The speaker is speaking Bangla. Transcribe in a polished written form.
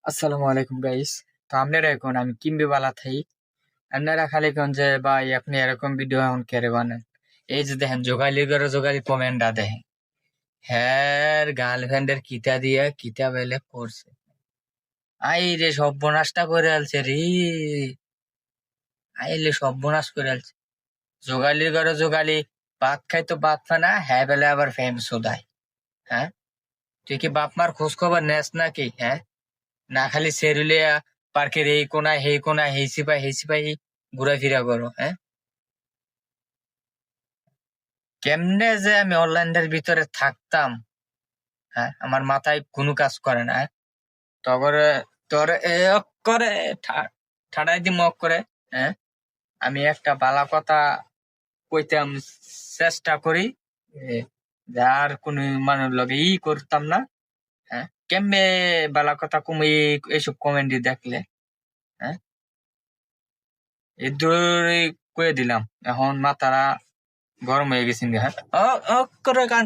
আসসালামু আলাইকুম গাইস। তো আপনারা এখন আমি কিনবে বালা থাই। আপনারা খালি কোন যে ভাই আপনি এরকম ভিডিও এখন কেড়ে বানান। এই যে দেখেন যোগালি করে যোগালি কমেন্টটা দেখেন। হ্যাঁ গার্লফ্রেন্ডের কিতা দিয়ে কিতা বেলে করছে। আই রে সর্বনাশটা করে আলছে রে। আইলে সর্বনাশ করে আলছে। যোগালি করে যোগালি ভাত খাই তো ভাত ফানা হ্যাঁ বেলে আবার ফেম সোদাই। হ্যাঁ তুই কি বাপ মার খোঁজ খবর নেস নাকি? হ্যাঁ না খালি সেরুলিয়া পার্কের এই কোনায় সেই কোনায় হেই সিপাই ঘুরাফেরা করো। হ্যাঁ কেমনে যে আমি অনলাইনের ভিতরে থাকতাম, হ্যাঁ আমার মাথায় কোনো কাজ করে না। হ্যাঁ? তবে তোরে এ অক করে ঠাড়াই দি মক করে। হ্যাঁ আমি একটা বালা কথা কইতাম চেষ্টা করি, এ, যার কোন মানুষ লগে করতাম না। হ্যাঁ কেমনে বালা কথা কমে এইসব কমেন্টে দেখলে। হ্যাঁ এই দূরে কয়ে দিলাম এখন মাথারা গরম হয়ে গেছে। হ্যাঁ ও ও করে কান